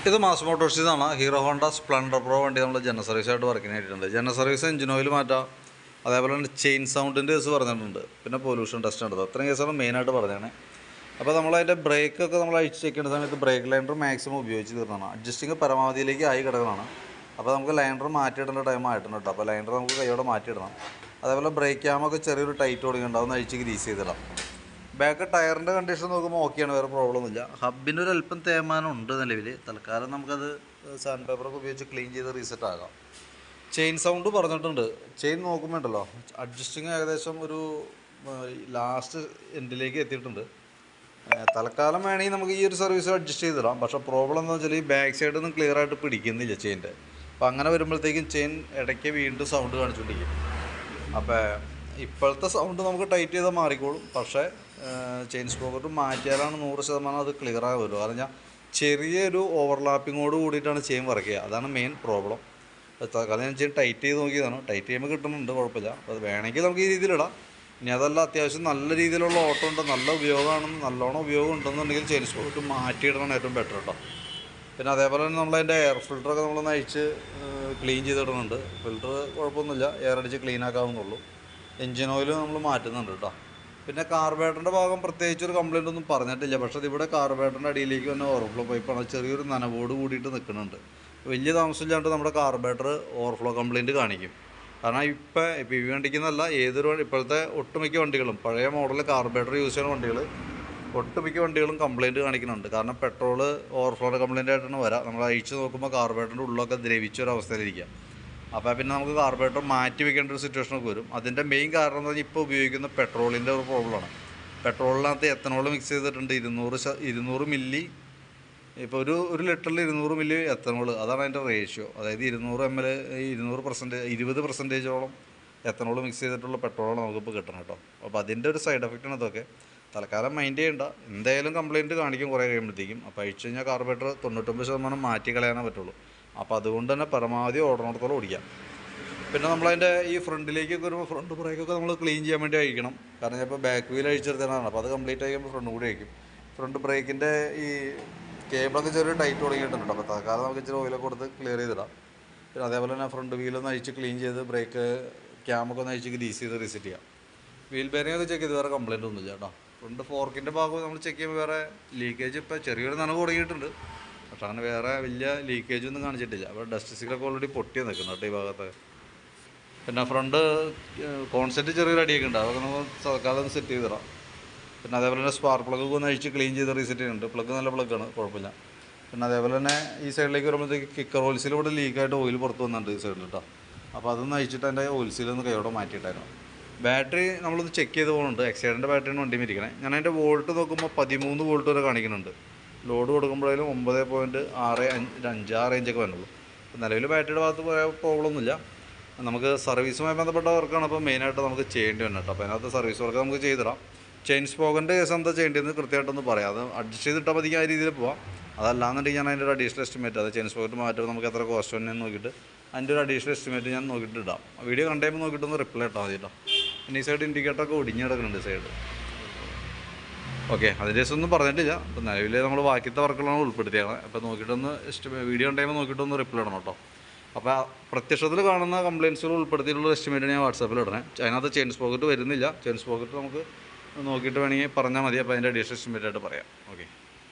ഇത് മാസ് മോട്ടോഴ്സിന്നാണ്. Hero Honda Splendor Pro വണ്ടി നമ്മൾ ജനറൽ സർവീസായിട്ട് വർക്കിന് ആയിട്ടുണ്ട്. ജനറൽ സർവീസ് എഞ്ചിൻ ഓയിൽ മാറ്റാം, അതേപോലെ തന്നെ ചെയിൻ സൗണ്ടിൻ്റെ കേസ് പറഞ്ഞിട്ടുണ്ട്, പിന്നെ പൊല്യൂഷൻ ടെസ്റ്റ് ഉണ്ട്. അത്രയും കേസാണ് മെയിനായിട്ട് പറഞ്ഞതാണ്. അപ്പോൾ നമ്മളതിൻ്റെ ബ്രേക്കൊക്കെ നമ്മൾ അഴിച്ച് ചെക്ക് ചെയ്യുന്ന സമയത്ത് ബ്രേക്ക് ലൈനർ മാക്സിമം ഉപയോഗിച്ച് തീർന്നതാണ്. അഡ്ജസ്റ്റിങ് പരമാവധിയിലേക്ക് ആയി കിടക്കുന്നതാണ്. അപ്പോൾ നമുക്ക് ലൈനർ മാറ്റിയിടേണ്ട ടൈം ആയിട്ടുണ്ട് കേട്ടോ. അപ്പോൾ ലൈനർ നമുക്ക് കൈയോടെ മാറ്റിയിടണം. അതേപോലെ ബ്രേക്ക് ക്യാമൊക്കെ ചെറിയൊരു ടൈറ്റ് കൊടുക്കുന്നുണ്ട്, അതൊന്ന് അഴിച്ച് ഗ്രീസ് ചെയ്തിടാം. ബാക്ക് ടയറിൻ്റെ കണ്ടീഷൻ നോക്കുമ്പോൾ ഓക്കെയാണ്, വേറെ പ്രോബ്ലം ഒന്നുമില്ല. ഹബിൻ്റെ ഒരു അല്പം തേയ്മാനം ഉണ്ട് നിലവിൽ. തൽക്കാലം നമുക്കത് സാൻഡ് പേപ്പറൊക്കെ ഉപയോഗിച്ച് ക്ലീൻ ചെയ്ത് റീസെറ്റ് ആകാം. ചെയിൻ സൗണ്ട് പറഞ്ഞിട്ടുണ്ട്. ചെയിൻ നോക്കുമ്പോൾ ഉണ്ടല്ലോ, അഡ്ജസ്റ്റിങ് ഏകദേശം ഒരു ലാസ്റ്റ് എൻഡിലേക്ക് എത്തിയിട്ടുണ്ട്. തൽക്കാലം വേണമെങ്കിൽ നമുക്ക് ഈ ഒരു സർവീസ് അഡ്ജസ്റ്റ് ചെയ്തിടാം. പക്ഷേ പ്രോബ്ലം എന്താണെന്ന് വെച്ചാൽ ഈ ബാക്ക് സൈഡൊന്നും ക്ലിയർ ആയിട്ട് പിടിക്കുന്നില്ല ചെയിൻ്റെ. അപ്പോൾ അങ്ങനെ വരുമ്പോഴത്തേക്കും ചെയിൻ ഇടയ്ക്ക് വീണ്ടും സൗണ്ട് കാണിച്ചുകൊണ്ടിരിക്കും. അപ്പോൾ ഇപ്പോഴത്തെ സൗണ്ട് നമുക്ക് ടൈറ്റ് ചെയ്താൽ മാറിക്കോളും. പക്ഷേ ചെയിൻ സ്പോക്കറ്റ് മാറ്റിയാലാണ് 100% അത് ക്ലിയർ ആകുമല്ലോ. കാരണം ചെറിയൊരു ഓവർലാപ്പിങ്ങോട് കൂടിയിട്ടാണ് ചെയിൻ വർക്ക് ചെയ്യുക. അതാണ് മെയിൻ പ്രോബ്ലം. കാരണം ഞാൻ ചെയിൻ ടൈറ്റ് ചെയ്ത് നോക്കിയതാണ്. ടൈറ്റ് ചെയ്യുമ്പോൾ കിട്ടുന്നുണ്ട്, കുഴപ്പമില്ല. അപ്പോൾ അത് വേണമെങ്കിൽ നമുക്ക് ഈ രീതിയിലിടാം. ഇനി അതല്ല അത്യാവശ്യം നല്ല രീതിയിലുള്ള ഓട്ടം ഉണ്ട്, നല്ല ഉപയോഗമാണെന്ന്, നല്ലോണം ഉപയോഗം ഉണ്ടെന്നുണ്ടെങ്കിൽ ചെയിൻ സ്പോക്കറ്റ് മാറ്റിയിടണം ഏറ്റവും ബെറ്റർ കേട്ടോ. പിന്നെ അതേപോലെ തന്നെ നമ്മളതിൻ്റെ എയർ ഫിൽറ്ററൊക്കെ നമ്മളൊന്ന് അഴിച്ച് ക്ലീൻ ചെയ്തിടുന്നുണ്ട്. ഫിൽറ്റർ കുഴപ്പമൊന്നുമില്ല, എയർ അടിച്ച് ക്ലീൻ ആക്കാവുന്നുള്ളൂ. എൻജിൻ ഓയിൽ നമ്മൾ മാറ്റുന്നുണ്ട് കേട്ടോ. പിന്നെ കാർബറേറ്ററിൻ്റെ ഭാഗം പ്രത്യേകിച്ച് ഒരു കംപ്ലയിൻ്റ് ഒന്നും പറഞ്ഞിട്ടില്ല. പക്ഷേ അതിവിടെ കാർബറേറ്ററിൻ്റെ അടിയിലേക്ക് തന്നെ ഓവർഫ്ലോ പൈപ്പാണ്, ചെറിയൊരു നനവോട് കൂടിയിട്ട് നിൽക്കുന്നുണ്ട്. വലിയ താമസമില്ലാണ്ട് നമ്മുടെ കാർബറേറ്റർ ഓവർഫ്ലോ കംപ്ലയിൻറ്റ് കാണിക്കും. കാരണം ഇപ്പോൾ ഈ വണ്ടിക്കെന്നല്ല, ഏതൊരു ഇപ്പോഴത്തെ ഒട്ടുമിക്ക വണ്ടികളും പഴയ മോഡൽ കാർബറേറ്റർ യൂസ് ചെയ്യുന്ന വണ്ടികൾ ഒട്ടുമിക്ക വണ്ടികളും കംപ്ലയിൻറ്റ് കാണിക്കുന്നുണ്ട്. കാരണം പെട്രോൾ ഓവർഫ്ലോയുടെ കംപ്ലയിൻ്റ് ആയിട്ടാണ് വരാം. നമ്മൾ അഴിച്ച് നോക്കുമ്പോൾ കാർബറേറ്ററിൻ്റെ ഉള്ളൊക്കെ ദ്രവിച്ചൊരവസ്ഥയിലിരിക്കുക. അപ്പോൾ പിന്നെ നമുക്ക് കാർബറേറ്റർ മാറ്റി വെക്കേണ്ട ഒരു സിറ്റുവേഷനൊക്കെ വരും. അതിൻ്റെ മെയിൻ കാരണം എന്ന് പറഞ്ഞാൽ ഇപ്പോൾ ഉപയോഗിക്കുന്ന പെട്രോളിൻ്റെ ഒരു പ്രോബ്ലമാണ്. പെട്രോളിനകത്ത് എത്തനോൾ മിക്സ് ചെയ്തിട്ടുണ്ട്. 200 മില്ലി, ഇപ്പോൾ ഒരു ലിറ്ററിൽ 200 മില്ലി എത്തനോൾ, അതാണ് അതിൻ്റെ റേഷ്യോ. അതായത് 200 ml 20% എത്തനോൾ മിക്സ് ചെയ്തിട്ടുള്ള പെട്രോളാണ് നമുക്കിപ്പോൾ കിട്ടണം കേട്ടോ. അപ്പോൾ അതിൻ്റെ ഒരു സൈഡ് എഫക്റ്റാണ് ഇതൊക്കെ. തൽക്കാലം മൈൻഡ് ചെയ്യേണ്ട, എന്തായാലും കംപ്ലയിൻറ്റ് കാണിക്കും കുറേ കഴിയുമ്പോഴത്തേക്കും. അപ്പോൾ അഴിച്ചു കഴിഞ്ഞാൽ കാർബറേറ്റർ 99% മാറ്റി കളയാനേ പറ്റുള്ളൂ. അപ്പോൾ അതുകൊണ്ട് തന്നെ പരമാവധി ഓടണത്തോളം ഓടിക്കാം. പിന്നെ നമ്മളതിൻ്റെ ഈ ഫ്രണ്ടിലേക്കൊക്കെ വരുമ്പോൾ ഫ്രണ്ട് ബ്രേക്കൊക്കെ നമ്മൾ ക്ലീൻ ചെയ്യാൻ വേണ്ടി അഴിക്കണം. കാരണം ഞാൻ ഇപ്പോൾ ബാക്ക് വീൽ അഴിച്ചെടുത്തതാണ്. അപ്പോൾ അത് കംപ്ലീറ്റ് ആയിക്കുമ്പോൾ ഫ്രണ്ട് കൂടി അഴിക്കും. ഫ്രണ്ട് ബ്രേക്കിൻ്റെ ഈ കേബിളൊക്കെ ചെറിയ ടൈറ്റ് തുടങ്ങിയിട്ടുണ്ട്. അപ്പോൾ തൽക്കാലം നമുക്ക് ഇച്ചിരി ഓയിലൊക്കെ കൊടുത്ത് ക്ലിയർ ചെയ്തിടാം. പിന്നെ അതേപോലെ തന്നെ ഫ്രണ്ട് വീലൊന്ന് അഴിച്ച് ക്ലീൻ ചെയ്ത് ബ്രേക്ക് ക്യാമൊക്കെ ഒന്ന് അഴിച്ച് ഗ്രീസ് ചെയ്ത് റീസെറ്റ് ചെയ്യാം. വീൽ ബെയറിംഗ് ചെക്ക് ചെയ്ത് വേറെ കംപ്ലയിൻ്റ് ഒന്നുമില്ല കേട്ടോ. ഫ്രണ്ട് ഫോർക്കിൻ്റെ ഭാഗം നമ്മൾ ചെക്ക് ചെയ്യുമ്പോൾ വേറെ ലീക്കേജ് ഇപ്പോൾ ചെറിയൊരു നനവ് തുടങ്ങിയിട്ടുണ്ട്. പക്ഷെ അങ്ങനെ വേറെ വലിയ ലീക്കേജ് ഒന്നും കാണിച്ചിട്ടില്ല. അപ്പോൾ ഡസ്റ്റ് സീലൊക്കെ ഓൾറെഡി പൊട്ടിയാണ് നിൽക്കുന്നത് കേട്ടോ ഈ ഭാഗത്ത്. പിന്നെ ഫ്രണ്ട് കോൺസെൻറ്റ് ചെറിയൊരു അടിയൊക്കെ ഉണ്ട്, അതൊക്കെ നമുക്ക് സർക്കാർ സെറ്റ് ചെയ്തിടാം. പിന്നെ അതേപോലെ തന്നെ സ്പാർക്ക് പ്ലഗ് ഒന്ന് അഴിച്ച് ക്ലീൻ ചെയ്ത് റീസെറ്റ് ചെയ്യുന്നുണ്ട്. പ്ലഗ് നല്ല പ്ലഗ്ഗാണ്, കുഴപ്പമില്ല. പിന്നെ അതേപോലെ തന്നെ ഈ സൈഡിലേക്ക് വരുമ്പോഴത്തേക്ക് കിക്കർ ഓയിൽസിലൂടെ ലീക്കായിട്ട് ഓയിൽ പുറത്ത് വന്നിട്ടുണ്ട് ഈ സൈഡിൽ കേട്ടോ. അപ്പോൾ അതൊന്ന് അഴിച്ചിട്ട് അതിൻ്റെ ഓയിൽസിലൊന്ന് കൈയോടെ മാറ്റിയിട്ടായിരുന്നു. ബാറ്ററി നമ്മളൊന്ന് ചെക്ക് ചെയ്ത് പോകുന്നുണ്ട്. എക്സൈഡിൻ്റെ ബാറ്ററിയാണ് വണ്ടി ഇരിക്കണേ. ഞാൻ അതിൻ്റെ വോൾട്ട് നോക്കുമ്പോൾ 13 വോൾട്ട് വരെ കാണിക്കുന്നുണ്ട്. ലോഡ് കൊടുക്കുമ്പോഴേലും 9.65 ആ റേഞ്ചൊക്കെ വരുന്നുള്ളൂ. അപ്പോൾ നിലവിൽ ബാറ്ററിയുടെ ഭാഗത്ത് പ്രോബ്ലം ഒന്നുമില്ല. നമുക്ക് സർവീസുമായി ബന്ധപ്പെട്ട വർക്കാണ് ഇപ്പോൾ മെയിനായിട്ട് നമുക്ക് ചെയ്യേണ്ടി വന്നത് കേട്ടോ. അപ്പോൾ അതിനകത്ത് സർവീസ് വർക്ക് നമുക്ക് ചെയ്തിടാം. ചെയിൻ സ്പോക്കൻ്റെ കേസ് എന്താ ചെയ്യേണ്ടതെന്ന് കൃത്യമായിട്ടൊന്ന് പറയാം. അത് അഡ്ജസ്റ്റ് ചെയ്തിട്ടാൽ മതി, ആ രീതിയിൽ പോവാം. അതല്ലാന്നുണ്ടെങ്കിൽ ഞാൻ അതിൻ്റെ ഒരു അഡീഷണൽ എസ്റ്റിമേറ്റ്, അത് ചെയിൻ സ്പോക്കറ്റ് മാറ്റുമ്പോൾ നമുക്ക് എത്ര കോസ്റ്റ് വന്നെന്ന് നോക്കിയിട്ട് അതിൻ്റെ ഒരു അഡീഷണൽ എസ്റ്റിമേറ്റ് ഞാൻ നോക്കിയിട്ട് ഇടാം. വീഡിയോ കണ്ടുമ്പോൾ നോക്കിയിട്ടൊന്ന് റിപ്ലൈ ഇട്ടാൽ മതി കേട്ടോ. പിന്നെ ഈ സൈഡ് ഇൻഡിക്കേറ്ററൊക്കെ ഒടിഞ്ഞ് കിടക്കുന്നുണ്ട് സൈഡ്. ഓക്കെ, അതിൻ്റെ കേസ് ഒന്നും പറഞ്ഞിട്ടില്ല. അപ്പോൾ നിലവിൽ നമ്മൾ ബാക്കിത്തെ വർക്കുകളാണ് ഉൾപ്പെടുത്തിയത്. അപ്പോൾ നോക്കിയിട്ടൊന്ന് വീഡിയോ കണ്ടുമ്പോൾ നോക്കിയിട്ടൊന്ന് റിപ്ലൈ ഇടണം കേട്ടോ. അപ്പോൾ പ്രത്യക്ഷത്തിൽ കാണുന്ന കംപ്ലയിൻസുകൾ ഉൾപ്പെടുത്തിയിട്ടുള്ള എസ്റ്റിമേറ്റ് ഞാൻ വാട്സാപ്പിൽ ഇടണേ. അതിനകത്ത് ചെയിൻ സ്പോക്കറ്റ് വരുന്നില്ല. ചെയിൻ സ്പോക്കറ്റ് നമുക്ക് നോക്കിയിട്ട് വേണമെങ്കിൽ പറഞ്ഞാൽ മതി. അപ്പോൾ അതിൻ്റെ അഡീഷണൽ എസ്റ്റിമേറ്റ് ആയിട്ട് പറയാം. ഓക്കെ.